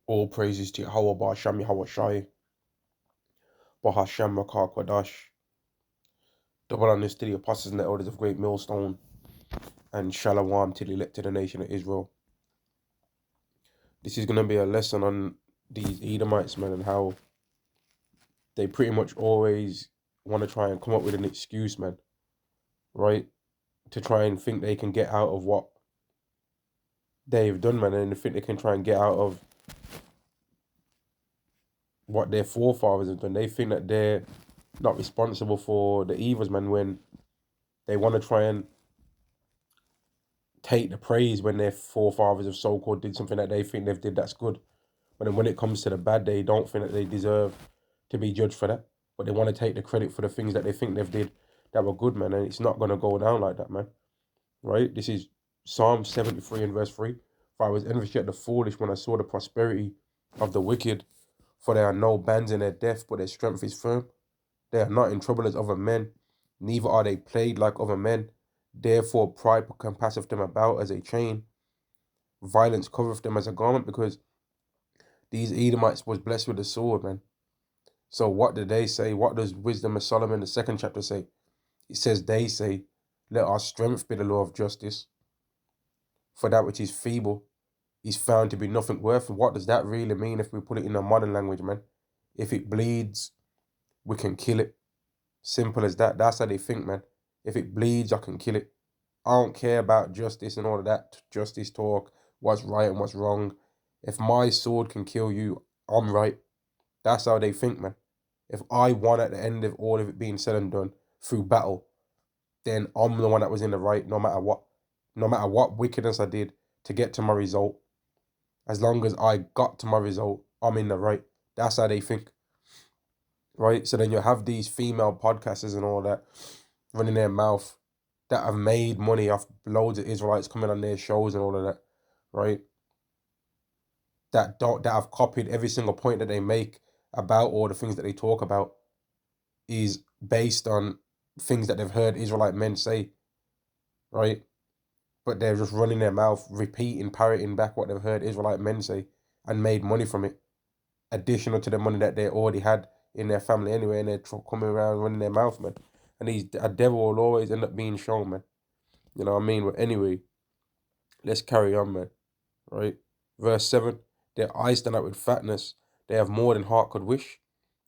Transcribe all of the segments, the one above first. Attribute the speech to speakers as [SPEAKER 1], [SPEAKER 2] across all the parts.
[SPEAKER 1] All praises to Yahweh Ba'Hasham Yahweh Shai, Ba'Hasham Makar Kwadash. Double honors to the apostles and the elders of Great Millstone, and Shalom to the elected nation of Israel. This is going to be a lesson on these Edomites, man, and how they pretty much always want to try and come up with an excuse, man, right? To try and think they can get out of what they've done, man, and they think they can try and get out of what their forefathers have done. They think that they're not responsible for the evils, man, when they want to try and take the praise when their forefathers have so-called did something that they think they've did that's good. But then when it comes to the bad, they don't think that they deserve to be judged for that. But they want to take the credit for the things that they think they've did that were good, man. And it's not going to go down like that, man. Right? This is Psalm 73 and verse 3. For I was envious at the foolish when I saw the prosperity of the wicked. For there are no bands in their death, but their strength is firm. They are not in trouble as other men, neither are they plagued like other men. Therefore pride compasseth them about as a chain. Violence covereth them as a garment, because these Edomites was blessed with the sword, man. So what do they say? What does Wisdom of Solomon, the 2nd chapter, say? It says, they say, let our strength be the law of justice. For that which is feeble is found to be nothing worth. And what does that really mean if we put it in a modern language, man? If it bleeds, we can kill it. Simple as that. That's how they think, man. If it bleeds, I can kill it. I don't care about justice and all of that justice talk, what's right and what's wrong. If my sword can kill you, I'm right. That's how they think, man. If I won at the end of all of it being said and done through battle, then I'm the one that was in the right, no matter what. No matter what wickedness I did to get to my result. As long as I got to my result, I'm in the right. That's how they think. Right? So then you have these female podcasters and all that running their mouth that have made money off loads of Israelites coming on their shows and all of that, right? That have copied every single point that they make about all the things that they talk about is based on things that they've heard Israelite men say, right? But they're just running their mouth, repeating, parroting back what they've heard Israelite men say and made money from it, additional to the money that they already had in their family anyway, and they're coming around running their mouth, man. And a devil will always end up being shown, man. You know what I mean? But anyway, let's carry on, man. Right? Verse 7, their eyes stand out with fatness. They have more than heart could wish.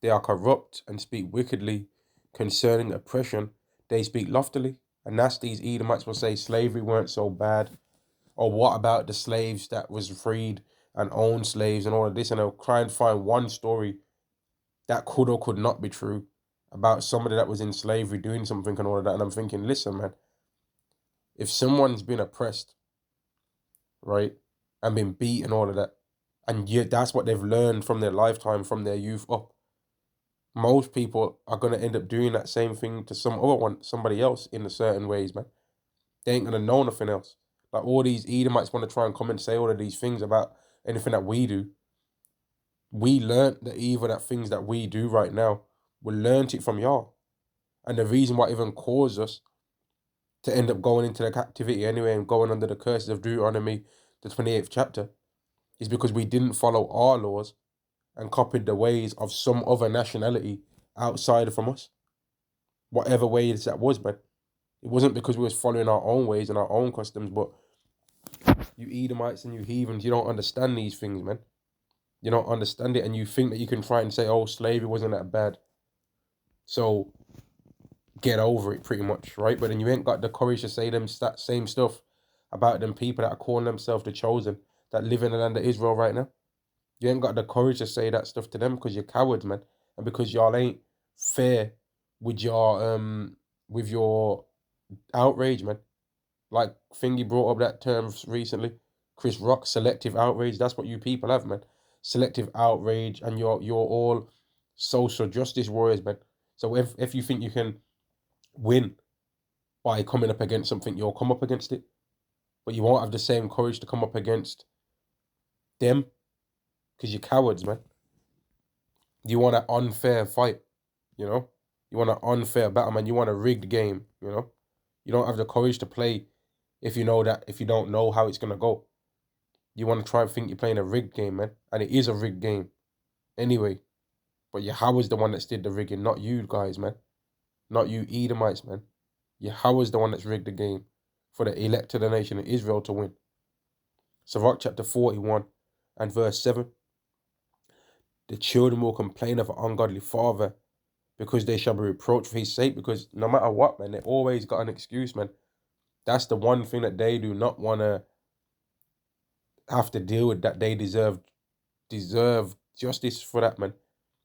[SPEAKER 1] They are corrupt and speak wickedly concerning oppression. They speak loftily. And that's these Edomites will say slavery weren't so bad. Or what about the slaves that was freed and owned slaves and all of this? And they'll try and find one story that could or could not be true about somebody that was in slavery doing something and all of that. And I'm thinking, listen, man, if someone's been oppressed, right, and been beat and all of that, and yet that's what they've learned from their lifetime, from their youth up, most people are going to end up doing that same thing to somebody else in a certain ways, man. They ain't going to know nothing else. Like all these Edomites want to try and come and say all of these things about anything that we do. We learned that even that things that we do right now, we learned it from y'all. And the reason why it even caused us to end up going into the captivity anyway and going under the curses of Deuteronomy, the 28th chapter, is because we didn't follow our laws and copied the ways of some other nationality outside from us. Whatever ways that was, man. It wasn't because we was following our own ways and our own customs, but you Edomites and you heathens, you don't understand these things, man. You don't understand it, and you think that you can try and say, oh, slavery wasn't that bad, so get over it, pretty much, right? But then you ain't got the courage to say that same stuff about them people that are calling themselves the chosen, that live in the land of Israel right now. You ain't got the courage to say that stuff to them because you're cowards, man, and because y'all ain't fair with your outrage, man. Like Thingy brought up that term recently, Chris Rock, selective outrage. That's what you people have, man. Selective outrage, and you're all social justice warriors, man. So if you think you can win by coming up against something, you'll come up against it, but you won't have the same courage to come up against them because you're cowards, man. You want an unfair fight, you know? You want an unfair battle, man. You want a rigged game, you know? You don't have the courage to play if you don't know how it's going to go. You want to try and think you're playing a rigged game, man. And it is a rigged game. Anyway. But Yahweh's the one that did the rigging, not you guys, man. Not you Edomites, man. Yahweh's the one that's rigged the game for the elect of the nation of Israel to win. Sirach chapter 41 and verse 7. The children will complain of an ungodly father because they shall be reproached for his sake. Because no matter what, man, they always got an excuse, man. That's the one thing that they do not want to have to deal with, that they deserve justice for that, man.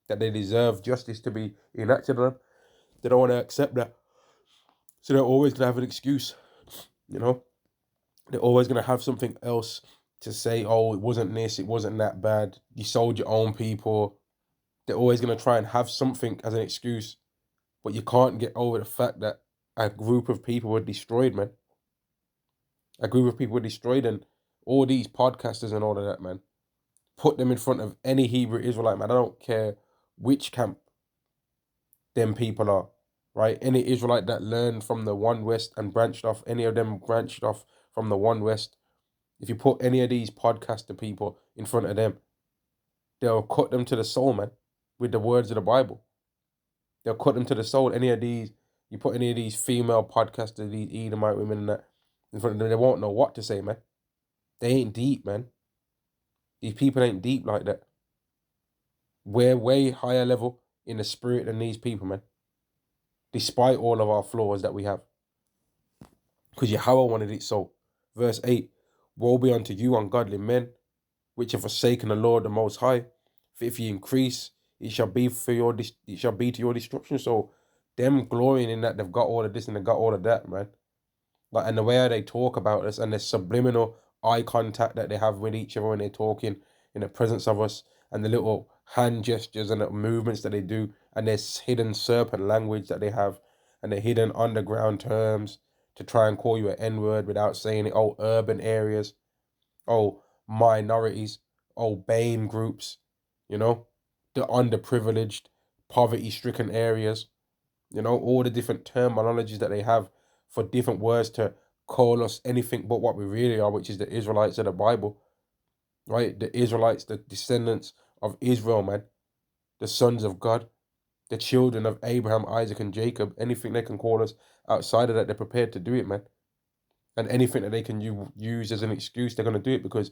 [SPEAKER 1] That they deserve justice to be enacted on them. They don't want to accept that. So they're always going to have an excuse, you know? They're always going to have something else to say. Oh, it wasn't this, it wasn't that bad. You sold your own people. They're always going to try and have something as an excuse. But you can't get over the fact that a group of people were destroyed, man. A group of people were destroyed, and all these podcasters and all of that, man, put them in front of any Hebrew Israelite, man. I don't care which camp them people are, right? Any Israelite that learned from the One West and branched off, any of them branched off from the One West, if you put any of these podcaster people in front of them, they'll cut them to the soul, man, with the words of the Bible. They'll cut them to the soul. You put any of these female podcasters, these Edomite women and that, in front of them, they won't know what to say, man. They ain't deep, man. These people ain't deep like that. We're way higher level in the spirit than these people, man. Despite all of our flaws that we have. Because Yahweh wanted it so. Verse 8, woe be unto you, ungodly men, which have forsaken the Lord the Most High. For if ye increase, it shall be to your destruction. So them glorying in that they've got all of this and they've got all of that, man. Like, and the way they talk about us and the subliminal eye contact that they have with each other when they're talking in the presence of us, and the little hand gestures and the movements that they do, and this hidden serpent language that they have, and the hidden underground terms to try and call you an N-word without saying it. Oh, urban areas. Oh, minorities. Oh, BAME groups. You know, the underprivileged, poverty-stricken areas. You know, all the different terminologies that they have for different words to call us anything but what we really are, which is the Israelites of the Bible, right? The Israelites, the descendants of Israel, man, the sons of God, the children of Abraham, Isaac, and Jacob. Anything they can call us outside of that, they're prepared to do it, man. And anything that they can use as an excuse, they're going to do it, because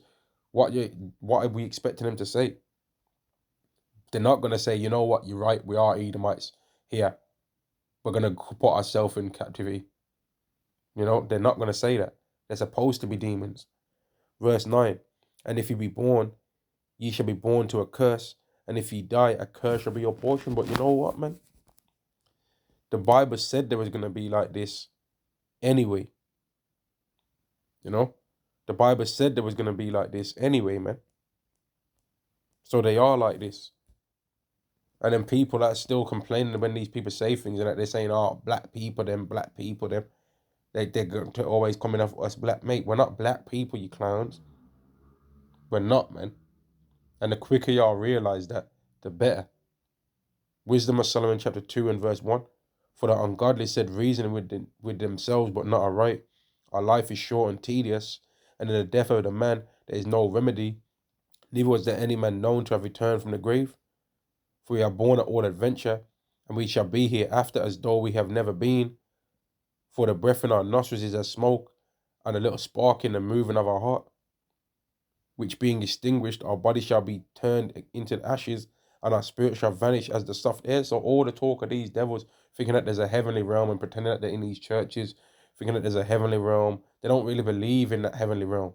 [SPEAKER 1] what are we expecting them to say? They're not going to say, you know what, you're right, we are Edomites here. We're going to put ourselves in captivity. You know, they're not going to say that. They're supposed to be demons. Verse 9, and if you be born, ye shall be born to a curse, and if ye die, a curse shall be your portion. But you know what, man? The Bible said there was going to be like this anyway. You know? The Bible said there was going to be like this anyway, man. So they are like this. And then people that are still complaining when these people say things and that they're saying, oh, black people, them. They're going to always coming off us black. Mate, we're not black people, you clowns. We're not, man. And the quicker y'all realize that, the better. Wisdom of Solomon chapter 2 and verse 1. For the ungodly said, reasoning with themselves, but not aright. Our life is short and tedious, and in the death of the man there is no remedy. Neither was there any man known to have returned from the grave. For we are born at all adventure, and we shall be hereafter as though we have never been. For the breath in our nostrils is as smoke, and a little spark in the moving of our heart. Which being extinguished, our body shall be turned into ashes, and our spirit shall vanish as the soft air. So all the talk of these devils, thinking that there's a heavenly realm and pretending that they're in these churches, thinking that there's a heavenly realm, they don't really believe in that heavenly realm.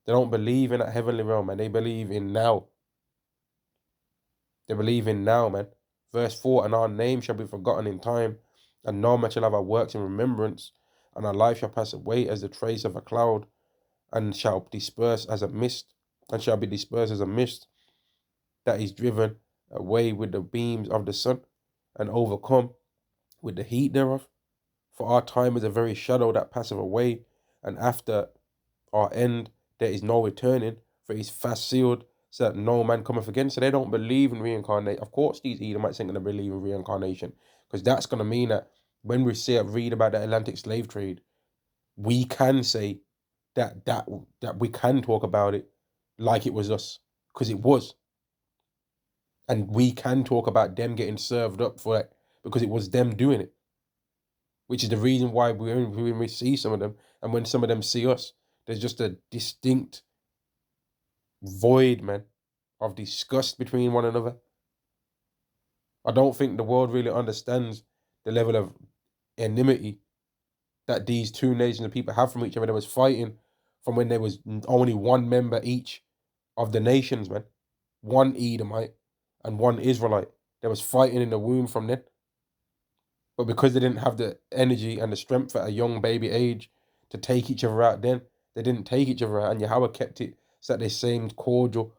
[SPEAKER 1] They don't believe in that heavenly realm, man. They believe in now. They believe in now, man. Verse 4, and our name shall be forgotten in time, and no man shall have our works in remembrance, and our life shall pass away as the trace of a cloud, and shall disperse as a mist, and shall be dispersed as a mist that is driven away with the beams of the sun, and overcome with the heat thereof. For our time is a very shadow that passeth away, and after our end there is no returning, for it is fast sealed, so that no man cometh again. So they don't believe in reincarnation. Of course, these Edomites ain't going to believe in reincarnation, because that's going to mean that when we read about the Atlantic slave trade, we can say that we can talk about it like it was us, because it was. And we can talk about them getting served up for it because it was them doing it, which is the reason why when we see some of them and when some of them see us, there's just a distinct void, man, of disgust between one another. I don't think the world really understands the level of enmity that these two nations of people have from each other. They was fighting from when there was only one member each of the nations, man. One Edomite and one Israelite. They was fighting in the womb from then. But because they didn't have the energy and the strength at a young baby age to take each other out then, they didn't take each other out. And Yahweh kept it so that they seemed cordial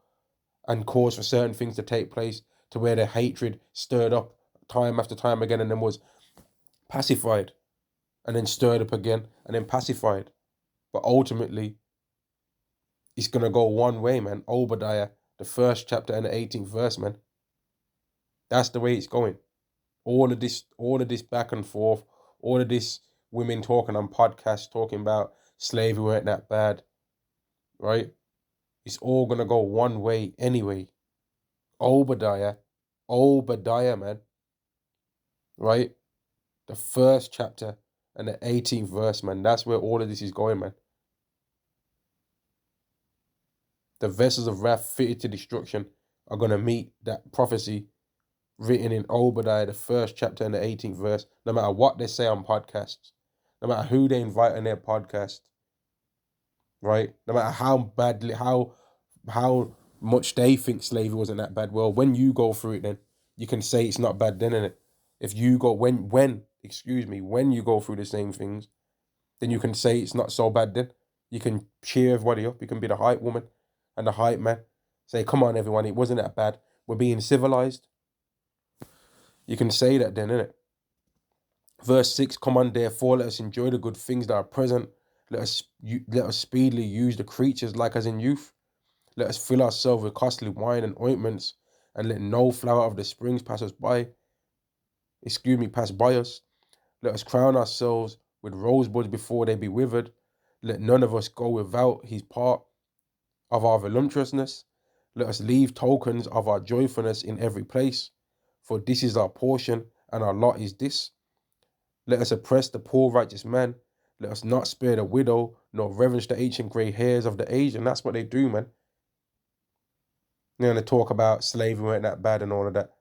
[SPEAKER 1] and caused for certain things to take place to where the hatred stirred up time after time again and then was pacified and then stirred up again and then pacified. But ultimately, it's going to go one way, man. Obadiah, the first chapter and the 18th verse, man. That's the way it's going. All of this back and forth, all of this women talking on podcasts talking about slavery weren't that bad, right? It's all gonna go one way anyway. Obadiah, man, right? The first chapter and the 18th verse, man. That's where all of this is going, man. The vessels of wrath fitted to destruction are gonna meet that prophecy written in Obadiah, the first chapter and the 18th verse, no matter what they say on podcasts, no matter who they invite on their podcast, right? No matter how badly, how much they think slavery wasn't that bad. Well, when you go through it, then you can say it's not bad, then, innit? If you go when you go through the same things, then you can say it's not so bad. Then you can cheer everybody up. You can be the hype woman and the hype man. Say, come on, everyone, it wasn't that bad. We're being civilized. You can say that then, innit? Verse 6, come on, therefore, let us enjoy the good things that are present. Let us speedily use the creatures like as in youth. Let us fill ourselves with costly wine and ointments, and let no flower of the springs pass by us. Let us crown ourselves with rosebuds before they be withered. Let none of us go without his part of our voluptuousness. Let us leave tokens of our joyfulness in every place, for this is our portion, and our lot is this. Let us oppress the poor righteous man. Let us not spare the widow, nor reverence the ancient grey hairs of the aged. And that's what they do, man. They're going to talk about slavery weren't that bad and all of that.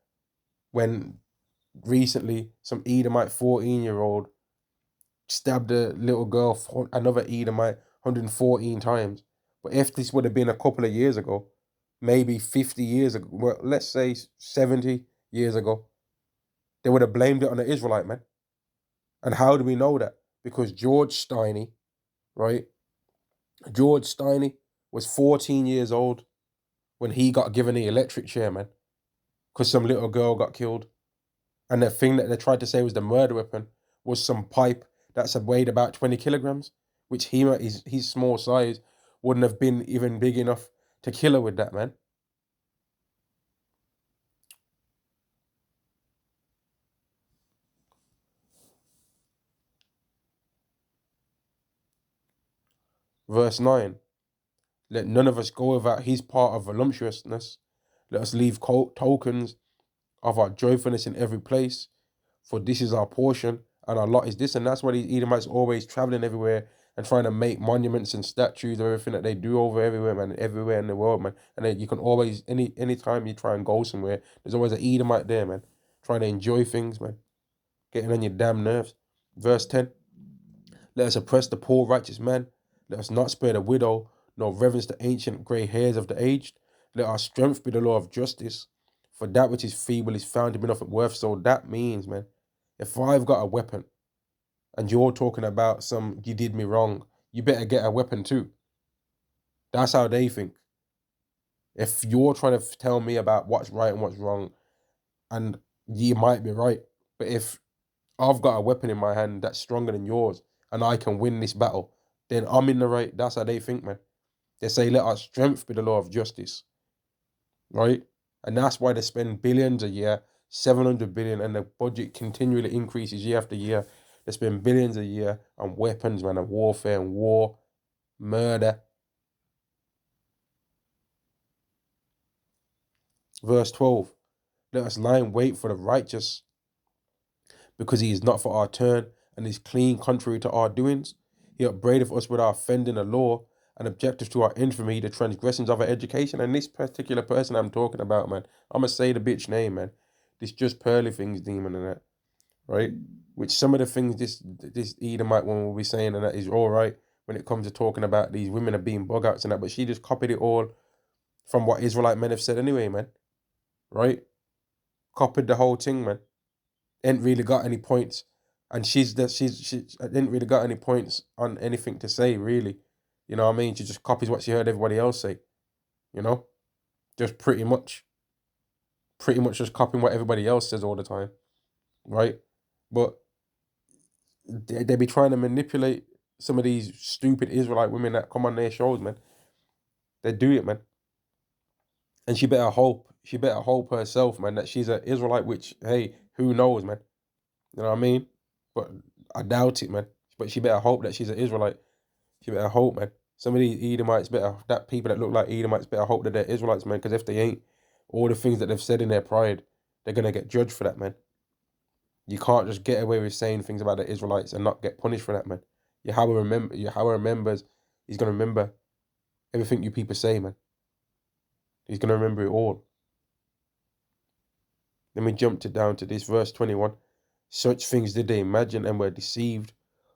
[SPEAKER 1] When recently, some Edomite 14-year-old stabbed a little girl, another Edomite, 114 times. But if this would have been a couple of years ago, maybe 50 years ago, well, let's say 70 years ago, they would have blamed it on the Israelite, man. And how do we know that? Because George Steiny, right? George Steiny was 14 years old when he got given the electric chair, man, because some little girl got killed. And the thing that they tried to say was the murder weapon was some pipe that's weighed about 20 kilograms, which he, his small size, wouldn't have been even big enough to kill her with that, man. Verse 9, let none of us go without his part of voluptuousness. Let us leave tokens of our joyfulness in every place, for this is our portion, and our lot is this. And that's why the Edomites always traveling everywhere and trying to make monuments and statues of everything that they do over everywhere, man, everywhere in the world, man. And then you can always, anytime you try and go somewhere, there's always an Edomite there, man, trying to enjoy things, man, getting on your damn nerves. Verse 10, let us oppress the poor righteous man. Let us not spare the widow, nor reverence the ancient grey hairs of the aged. Let our strength be the law of justice. For that which is feeble is found to be nothing worth. So that means, man, if I've got a weapon and you're talking about you did me wrong, you better get a weapon too. That's how they think. If you're trying to tell me about what's right and what's wrong, and you might be right, but if I've got a weapon in my hand that's stronger than yours and I can win this battle, then I'm in the right. That's how they think, man. They say, let our strength be the law of justice, right? And that's why they spend billions a year, 700 billion, and the budget continually increases year after year. They spend billions a year on weapons, man, and warfare and war, Murder. Verse 12. Let us lie in wait for the righteous, because he is not for our turn, and is clean contrary to our doings. He upbraideth us with our offending the law, and objective to our infamy, the transgressions of our education. And this particular person I'm talking about, man, I'm going to say the bitch name, man. This just pearly things demon and that, right? Which some of the things this Edomite woman will be saying and that is all right when it comes to talking about these women are being bug outs and that, but she just copied it all from what Israelite men have said anyway, man. Right? Copied the whole thing, man. Ain't really got any points. And she didn't really got any points on anything to say, really. You know what I mean? She just copies what she heard everybody else say. You know? Just pretty much just copying what everybody else says all the time. Right? But they be trying to manipulate some of these stupid Israelite women that come on their shows, man. They do it, man. And she better hope herself, man, that she's an Israelite, which, hey, who knows, man. You know what I mean? But I doubt it, man. But she better hope that she's an Israelite. She better hope, man. Some of these Edomites that people that look like Edomites better hope that they're Israelites, man. Because if they ain't, all the things that they've said in their pride, they're gonna get judged for that, man. You can't just get away with saying things about the Israelites and not get punished for that, man. Yahweh remembers. He's gonna remember everything you people say, man. He's gonna remember it all. Let me jump down to this verse 21. Such things did they imagine and were deceived,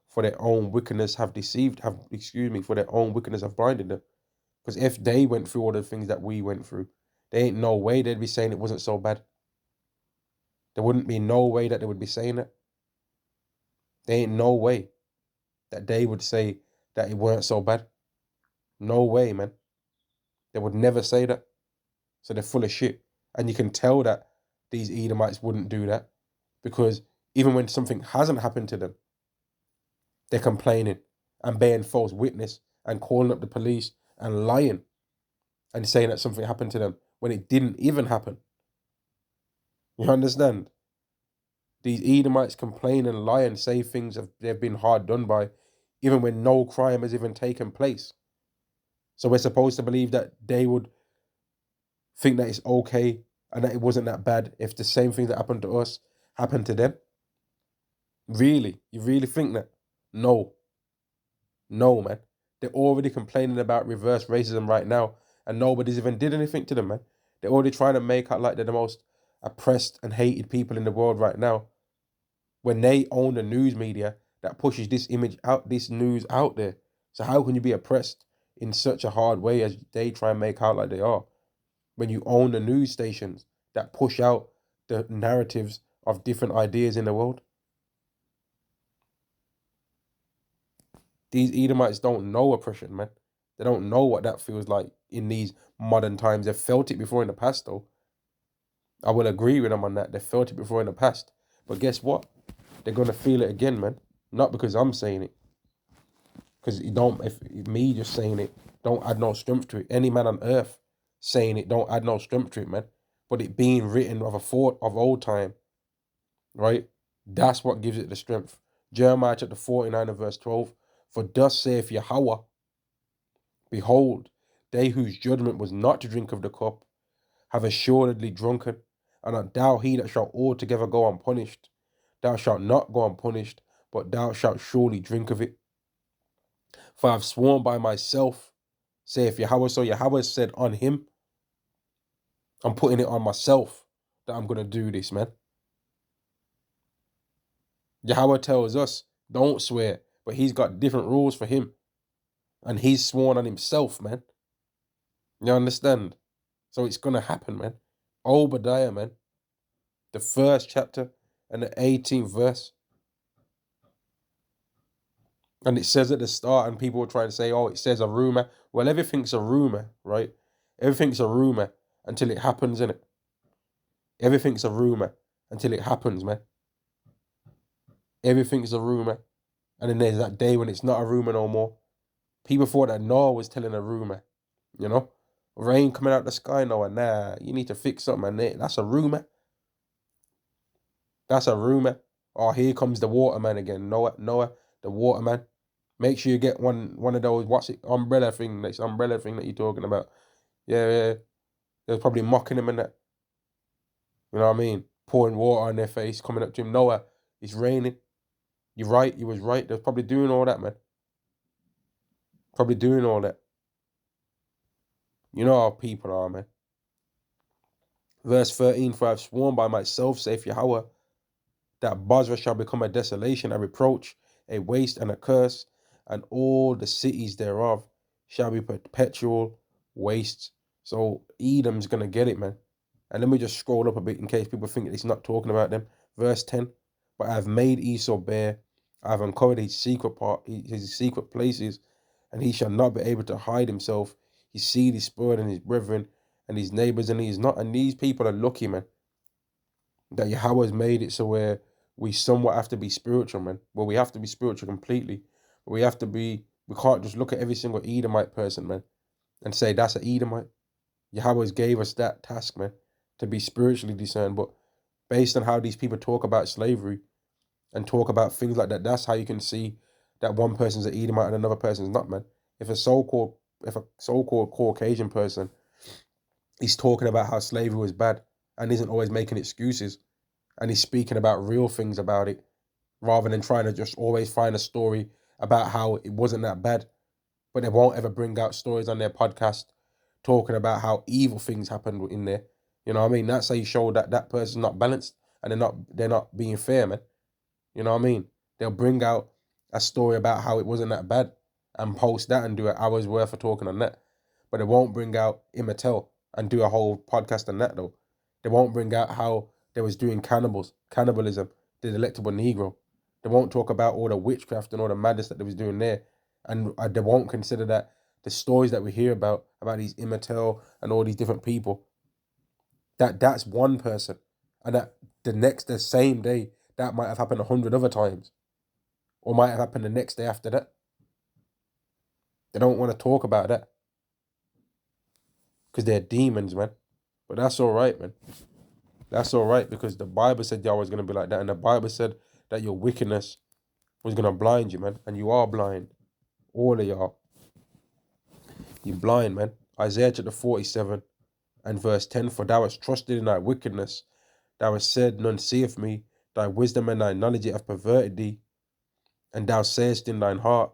[SPEAKER 1] for their own wickedness have for their own wickedness have blinded them. Because if they went through all the things that we went through, there ain't no way they'd be saying it wasn't so bad. There wouldn't be no way that they would be saying it. There ain't no way that they would say that it weren't so bad. No way, man. They would never say that. So they're full of shit. And you can tell that these Edomites wouldn't do that, because even when something hasn't happened to them, they're complaining and bearing false witness and calling up the police and lying and saying that something happened to them when it didn't even happen. You understand? These Edomites complain and lie and say things they've been hard done by, even when no crime has even taken place. So we're supposed to believe that they would think that it's okay and that it wasn't that bad if the same thing that happened to us happened to them? Really? You really think that? No. No, man. They're already complaining about reverse racism right now, and nobody's even did anything to them, man. They're already trying to make out like they're the most oppressed and hated people in the world right now, when they own the news media that pushes this news out there. So how can you be oppressed in such a hard way as they try and make out like they are, when you own the news stations that push out the narratives of different ideas in the world? These Edomites don't know oppression, man. They don't know what that feels like in these modern times. They've felt it before in the past, though. I will agree with them on that. They felt it before in the past. But guess what? They're going to feel it again, man. Not because I'm saying it. Because if me just saying it don't add no strength to it. Any man on earth saying it don't add no strength to it, man. But it being written of a thought of old time, right? That's what gives it the strength. Jeremiah chapter 49 and verse 12. For thus saith Yahweh, behold, they whose judgment was not to drink of the cup have assuredly drunken, and art thou he that shall altogether go unpunished? Thou shalt not go unpunished, but thou shalt surely drink of it. For I have sworn by myself, saith Yahweh. So Yahweh said on him, I'm putting it on myself that I'm going to do this, man. Yahweh tells us, don't swear, but he's got different rules for him. And he's sworn on himself, man. You understand? So it's going to happen, man. Obadiah, man. The first chapter and the 18th verse. And it says at the start, and people will try to say, oh, it says a rumor. Well, everything's a rumor, right? Everything's a rumor until it happens, innit? Everything's a rumor until it happens, man. Everything's a rumor. And then there's that day when it's not a rumor no more. People thought that Noah was telling a rumor, you know? Rain coming out the sky, Noah. Nah, you need to fix something, man. That's a rumor. That's a rumor. Oh, here comes the waterman again. Noah, the waterman. Make sure you get one of those, what's it, umbrella thing, this umbrella thing that you're talking about. Yeah, yeah. They're probably mocking him and that. You know what I mean? Pouring water on their face, coming up to him. Noah, it's raining. You're right, you was right. They're probably doing all that, man. Probably doing all that. You know how people are, man. Verse 13, for I've sworn by myself, saith Yahweh, that Basra shall become a desolation, a reproach, a waste, and a curse, and all the cities thereof shall be perpetual wastes. So Edom's gonna get it, man. And let me just scroll up a bit in case people think that he's not talking about them. Verse 10, but I have made Esau bare, I have uncovered his secret places, and he shall not be able to hide himself. His seed is spoiled, and his brethren, and his neighbors, and he is not. And these people are lucky, man, that Yahweh's made it so where we somewhat have to be spiritual, man. Well, we have to be spiritual completely. But we can't just look at every single Edomite person, man, and say that's an Edomite. Yahweh's gave us that task, man, to be spiritually discerned. But based on how these people talk about slavery and talk about things like that, that's how you can see that one person's an Edomite and another person's not, man. If a so-called Caucasian person is talking about how slavery was bad and isn't always making excuses, and he's speaking about real things about it rather than trying to just always find a story about how it wasn't that bad, but they won't ever bring out stories on their podcast talking about how evil things happened in there. You know what I mean? That's how you show that that person's not balanced and they're not being fair, man. You know what I mean? They'll bring out a story about how it wasn't that bad and post that and do an hour's worth of talking on that. But they won't bring out Imatel and do a whole podcast on that though. They won't bring out how they was doing cannibalism, the delectable Negro. They won't talk about all the witchcraft and all the madness that they was doing there. And they won't consider that the stories that we hear about these Imatel and all these different people, that's one person. And that the same day, that might have happened 100 other times. Or might have happened the next day after that. They don't want to talk about that. Because they're demons, man. But that's all right, man. That's all right, because the Bible said y'all was going to be like that. And the Bible said that your wickedness was going to blind you, man. And you are blind. All of y'all. You're blind, man. Isaiah chapter 47 and verse 10. For thou hast trusted in thy wickedness. Thou hast said, none seeth me. Thy wisdom and thy knowledge have perverted thee. And thou sayest in thine heart,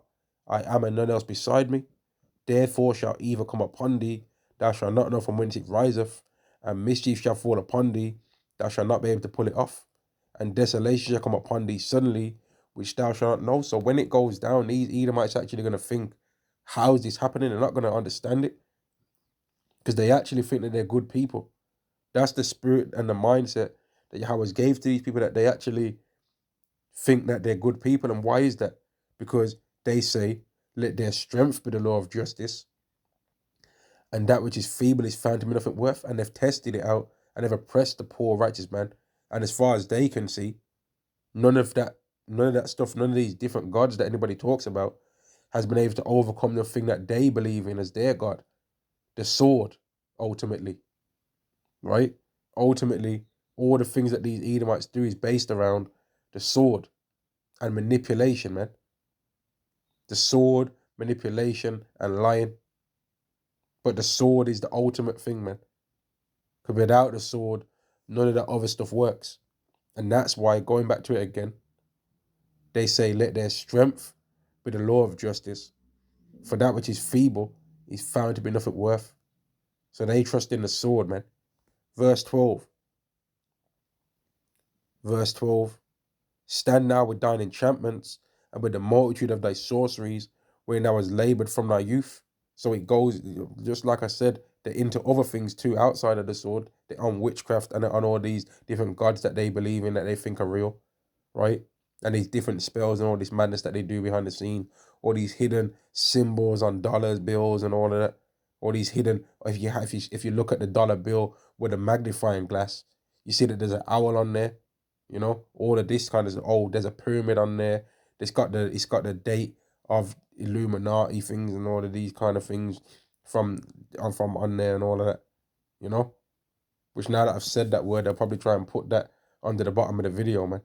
[SPEAKER 1] I am and none else beside me. Therefore shall evil come upon thee, thou shalt not know from whence it riseth, and mischief shall fall upon thee, thou shalt not be able to pull it off, and desolation shall come upon thee suddenly, which thou shalt not know. So when it goes down, these Edomites actually going to think, how is this happening? They're not going to understand it, because they actually think that they're good people. That's the spirit and the mindset that Yahweh gave to these people, that they actually think that they're good people. And why is that? Because they say, let their strength be the law of justice, and that which is feeble is found to be nothing worth. And they've tested it out, and they've oppressed the poor righteous man. And as far as they can see, none of that stuff, none of these different gods that anybody talks about has been able to overcome the thing that they believe in as their God, the sword, ultimately, right? Ultimately, all the things that these Edomites do is based around the sword and manipulation, man. The sword, manipulation, and lying. But the sword is the ultimate thing, man. Because without the sword, none of that other stuff works. And that's why, going back to it again, they say, let their strength be the law of justice. For that which is feeble is found to be nothing worth. So they trust in the sword, man. Verse 12. Verse 12. Stand now with thine enchantments and with the multitude of thy sorceries, wherein thou hast labored from thy youth. So it goes, just like I said, they're into other things too outside of the sword. They're on witchcraft and on all these different gods that they believe in, that they think are real, right? And these different spells and all this madness that they do behind the scene, all these hidden symbols on dollars, bills, and all of that. All these hidden. If you look at the dollar bill with a magnifying glass, you see that there's an owl on there. You know, all of this kind of, oh, there's a pyramid on there. It's got the date of Illuminati things and all of these kind of things from on there and all of that. You know, which now that I've said that word, I'll probably try and put that under the bottom of the video, man.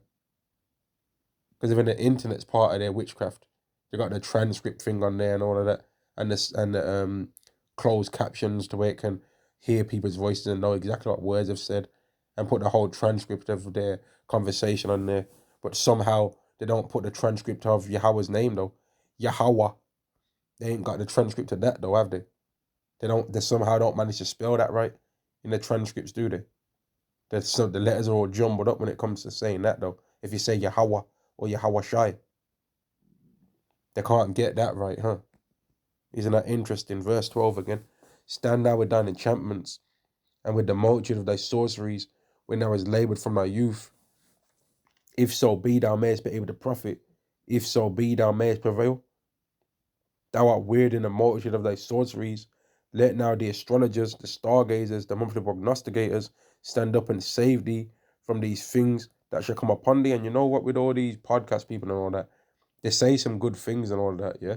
[SPEAKER 1] Because even the internet's part of their witchcraft. They got the transcript thing on there and all of that, and the closed captions to where it can hear people's voices and know exactly what words they've said, and put the whole transcript of their conversation on there. But somehow they don't put the transcript of Yahweh's name though. Yahweh. They ain't got the transcript of that though, have they? They don't. They somehow don't manage to spell that right in the transcripts, do they? The letters are all jumbled up when it comes to saying that though. If you say Yahweh or Yahweh Shai, they can't get that right, huh? Isn't that interesting? Verse 12 again. Stand thou with thine enchantments, and with the multitude of thy sorceries, when thou hast laboured from thy youth. If so be thou mayest be able to profit, if so be thou mayest prevail. Thou art weird in the multitude of thy sorceries. Let now the astrologers, the stargazers, the monthly prognosticators stand up and save thee from these things that shall come upon thee. And you know what, with all these podcast people and all that, they say some good things and all that, yeah?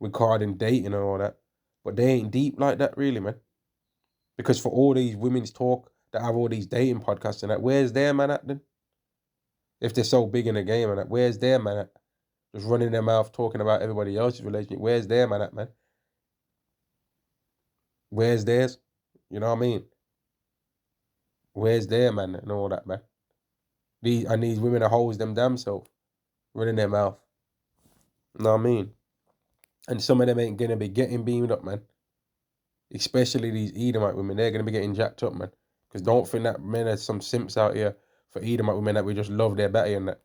[SPEAKER 1] Regarding dating and all that. But they ain't deep like that, really, man. Because for all these women's talk that have all these dating podcasts and that, where's their man at then? If they're so big in the game and that, where's their man at? Just running their mouth talking about everybody else's relationship. Where's their man at, man? Where's theirs? You know what I mean? Where's their man and all that, man? These women are hoes them damn self, running their mouth. You know what I mean? And some of them ain't gonna be getting beamed up, man. Especially these Edomite women, they're gonna be getting jacked up, man. Because don't think that men are some simps out here for Edomite women that we just love their batty and that.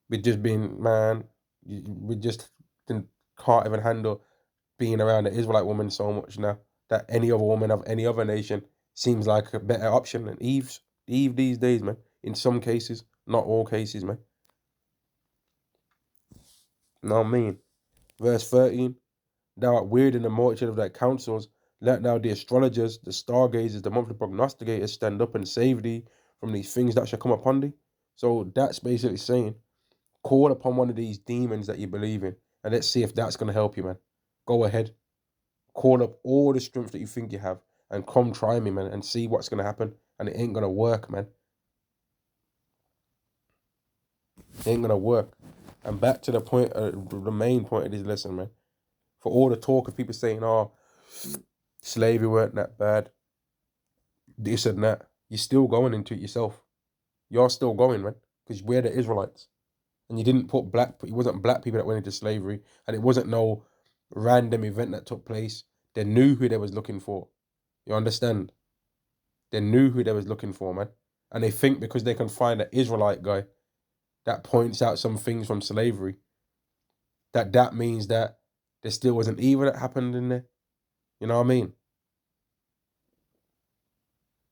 [SPEAKER 1] We just been, man, we just can't even handle being around an Israelite woman so much now that any other woman of any other nation seems like a better option than Eve these days, man. In some cases, not all cases, man. You know what I mean? Verse 13, thou art weird in the multitude of thy counsels. Let now the astrologers, the stargazers, the monthly prognosticators stand up and save thee from these things that shall come upon thee. So that's basically saying, call upon one of these demons that you believe in, and let's see if that's going to help you, man. Go ahead. Call up all the strength that you think you have and come try me, man, and see what's going to happen. And it ain't going to work, man. It ain't going to work. And back to the point, the main point of this lesson, man. For all the talk of people saying, oh, slavery weren't that bad, this and that, you're still going into it yourself. You're still going, man, because we're the Israelites. And you didn't put it wasn't black people that went into slavery, and it wasn't no random event that took place. They knew who they was looking for. You understand? They knew who they was looking for, man. And they think because they can find an Israelite guy that points out some things from slavery, that means that there still wasn't evil that happened in there. You know what I mean?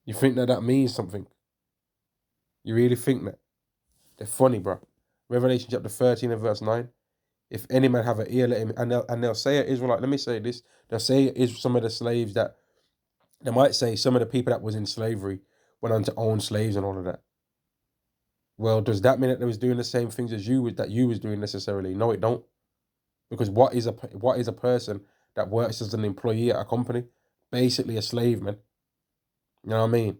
[SPEAKER 1] You think that means something? You really think that? They're funny, bro. Revelation chapter 13 and verse 9. If any man have an ear, let him, and they'll say it Israelite. Let me say this. They'll say it is some of the slaves that, they might say some of the people that was in slavery went on to own slaves and all of that. Well, does that mean that they was doing the same things as you was doing necessarily? No, it don't. Because what is a person that works as an employee at a company? Basically a slave, man. You know what I mean?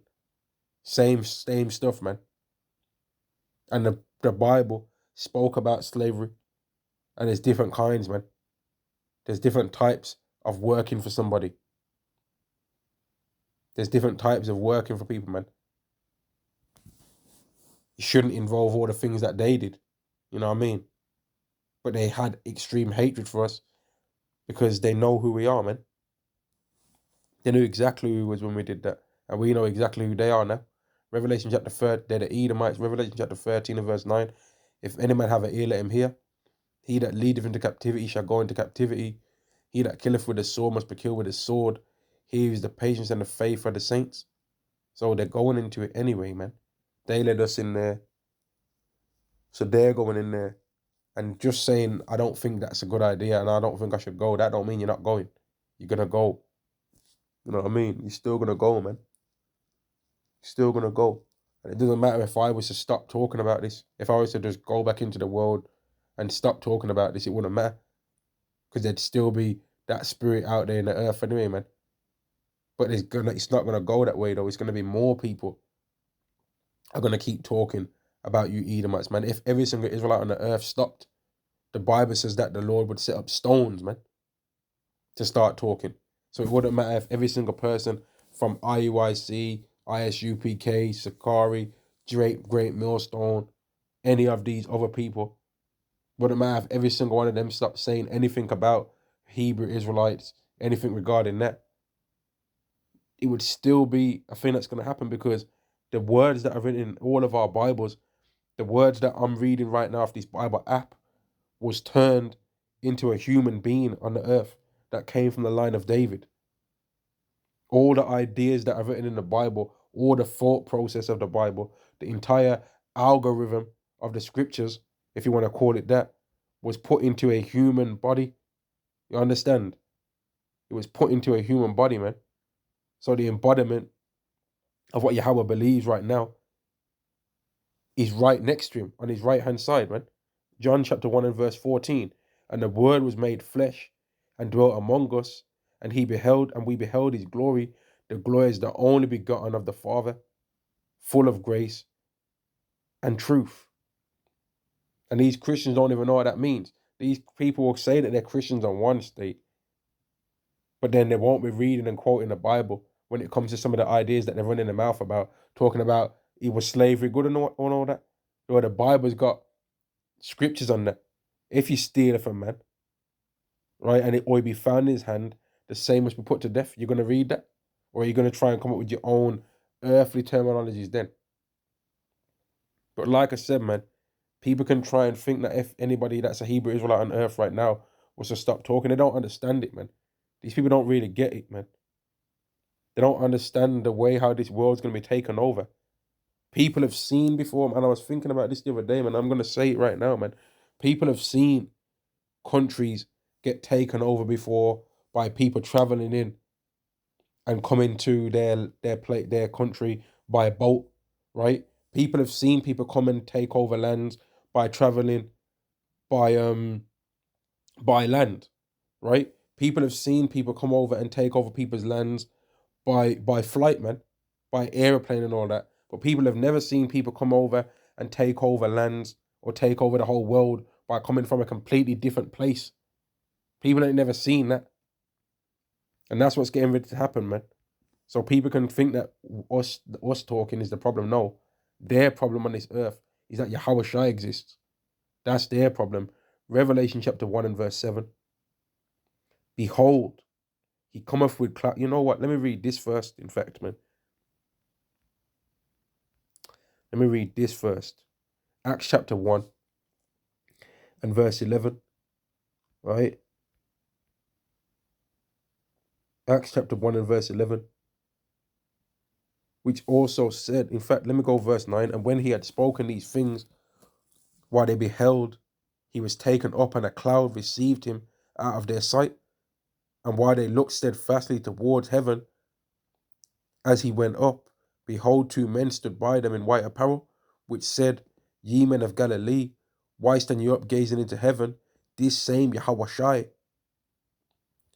[SPEAKER 1] Same stuff, man. And the Bible spoke about slavery, and there's different kinds, man. There's different types of working for somebody. There's different types of working for people, man. It shouldn't involve all the things that they did. You know what I mean? But they had extreme hatred for us because they know who we are, man. They knew exactly who we was when we did that. And we know exactly who they are now. Revelation chapter 3, they're the Edomites. Revelation chapter 13 and verse 9. If any man have an ear, let him hear. He that leadeth into captivity shall go into captivity. He that killeth with the sword must be killed with the sword. He is the patience and the faith of the saints. So they're going into it anyway, man. They led us in there. So they're going in there. And just saying, I don't think that's a good idea and I don't think I should go, that don't mean you're not going. You're going to go. You know what I mean? You're still going to go, man. You're still going to go. And it doesn't matter if I was to stop talking about this. If I was to just go back into the world and stop talking about this, it wouldn't matter. Because there'd still be that spirit out there in the earth anyway, man. But it's not gonna go that way though. It's gonna be more people are gonna keep talking about you Edomites, man. If every single Israelite on the earth stopped, the Bible says that the Lord would set up stones, man, to start talking. So it wouldn't matter if every single person from IUIC, ISUPK, Sakari, Drake, Great Millstone, any of these other people, wouldn't matter if every single one of them stopped saying anything about Hebrew Israelites, anything regarding that. It would still be a thing that's going to happen, because the words that are written in all of our Bibles, the words that I'm reading right now off this Bible app, was turned into a human being on the earth that came from the line of David. All the ideas that are written in the Bible, all the thought process of the Bible, the entire algorithm of the scriptures, if you want to call it that, was put into a human body. You understand? It was put into a human body, man. So the embodiment of what Yahweh believes right now is right next to him on his right hand side, man. John chapter 1 and verse 14. And the word was made flesh and dwelt among us, and we beheld his glory. The glory is the only begotten of the Father, full of grace and truth. And these Christians don't even know what that means. These people will say that they're Christians on one state, but then they won't be reading and quoting the Bible when it comes to some of the ideas that they're running their mouth about, talking about it was slavery good and all that. Or the Bible's got scriptures on that. If you steal it from man, right, and it be found in his hand, the same must be put to death. You're going to read that? Or are you going to try and come up with your own earthly terminologies then? But like I said, man, people can try and think that if anybody that's a Hebrew Israelite on earth right now was to stop talking, they don't understand it, man. These people don't really get it, man. They don't understand the way how this world's going to be taken over. People have seen before, and I was thinking about this the other day, man. I'm going to say it right now, man. People have seen countries get taken over before by people traveling in and coming to their country by boat, right? People have seen people come and take over lands by traveling by land, right? People have seen people come over and take over people's lands by flight, man, by airplane and all that. But people have never seen people come over and take over lands or take over the whole world by coming from a completely different place. People ain't never seen that. And that's what's getting ready to happen, man. So people can think that us talking is the problem. No. Their problem on this earth is that Yahweh Shai exists. That's their problem. Revelation chapter 1 and verse 7. Behold, he cometh with cloud. You know what? Let me read this first, in fact, man. Let me read this first. Acts chapter 1 and verse 11. Right? Acts chapter 1 and verse 11. Which also said, in fact, let me go verse 9. And when he had spoken these things, while they beheld, he was taken up, and a cloud received him out of their sight. And while they looked steadfastly towards heaven, as he went up, behold, two men stood by them in white apparel, which said, Ye men of Galilee, why stand you up gazing into heaven? This same Yahweh Shai,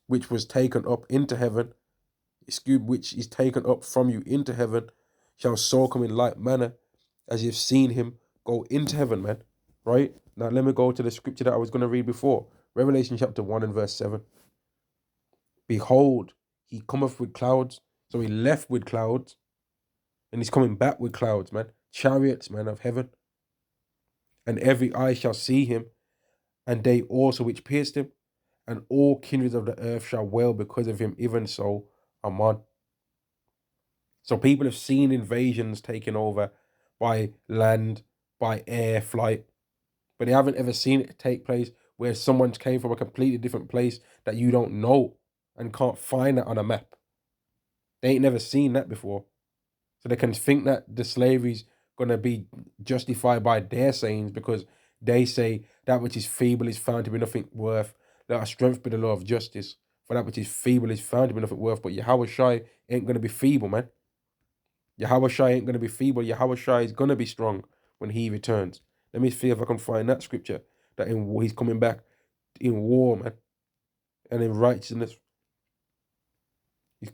[SPEAKER 1] which was taken up into heaven, which is taken up from you into heaven, shall so come in like manner as you've seen him go into heaven, man. Right? Now let me go to the scripture that I was going to read before. Revelation chapter 1 and verse 7. Behold, he cometh with clouds. So he left with clouds, and he's coming back with clouds, man. Chariots, man, of heaven. And every eye shall see him, and they also which pierced him, and all kindreds of the earth shall wail because of him. Even so, Amen. So people have seen invasions taken over by land, by air, flight, but they haven't ever seen it take place where someone came from a completely different place that you don't know and can't find that on a map. They ain't never seen that before. So they can think that the slavery's going to be justified by their sayings, because they say that which is feeble is found to be nothing worth. Let our strength be the law of justice. For that which is feeble is found to be nothing worth. But Yahweh Shai ain't going to be feeble, man. Yahweh Shai ain't going to be feeble. Yahweh Shai is going to be strong when he returns. Let me see if I can find that scripture that he's coming back in war, man, and in righteousness.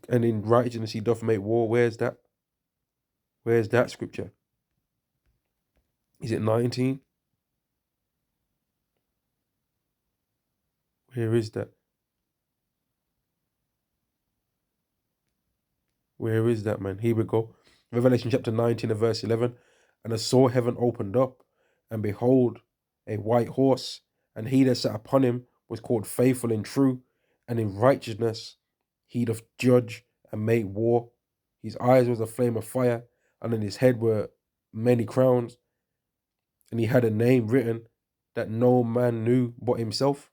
[SPEAKER 1] And in righteousness he doth make war. Where's that? Where's that scripture? Is it 19? Where is that? Where is that, man? Here we go. Revelation chapter 19 and verse 11. And I saw heaven opened up, and behold, a white horse, and he that sat upon him was called Faithful and True, and in righteousness he doth judge and make war. His eyes was a flame of fire, and on his head were many crowns, and he had a name written that no man knew but himself.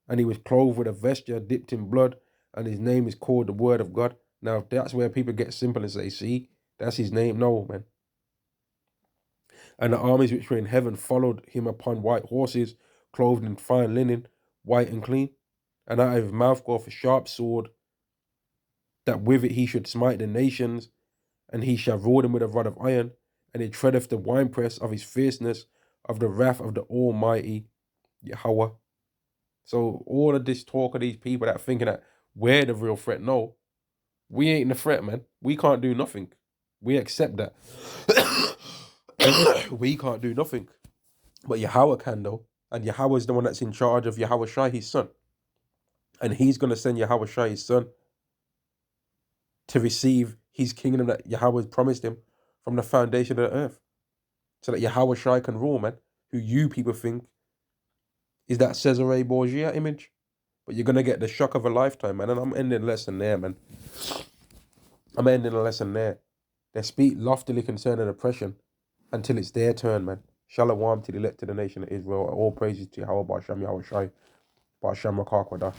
[SPEAKER 1] And he was clothed with a vesture dipped in blood, and his name is called the Word of God. Now, if that's where people get simple and say, see, that's his name. No, man. And the armies which were in heaven followed him upon white horses, clothed in fine linen, white and clean. And out of his mouth goeth a sharp sword, that with it he should smite the nations, and he shall rule them with a rod of iron, and he treadeth the winepress of his fierceness, of the wrath of the Almighty Yahweh. So all of this talk of these people that thinking that we're the real threat, no, we ain't the threat, man. We can't do nothing. We accept that. We can't do nothing. But Yahweh can, though. And Yahweh is the one that's in charge of Yahweh Shai, his son. And he's going to send Yahweh Shai, his son, to receive his kingdom that Yahweh has promised him from the foundation of the earth. So that Yahweh Shai can rule, man. Who you people think is that Cesare Borgia image. But you're going to get the shock of a lifetime, man. And I'm ending the lesson there, man. I'm ending the lesson there. They speak loftily concerning oppression until it's their turn, man. Shalom to the elect of the nation of Israel. All praises to Yahweh Ba'Shem Yahweh Shai. Ba'Shem Rakakwadah.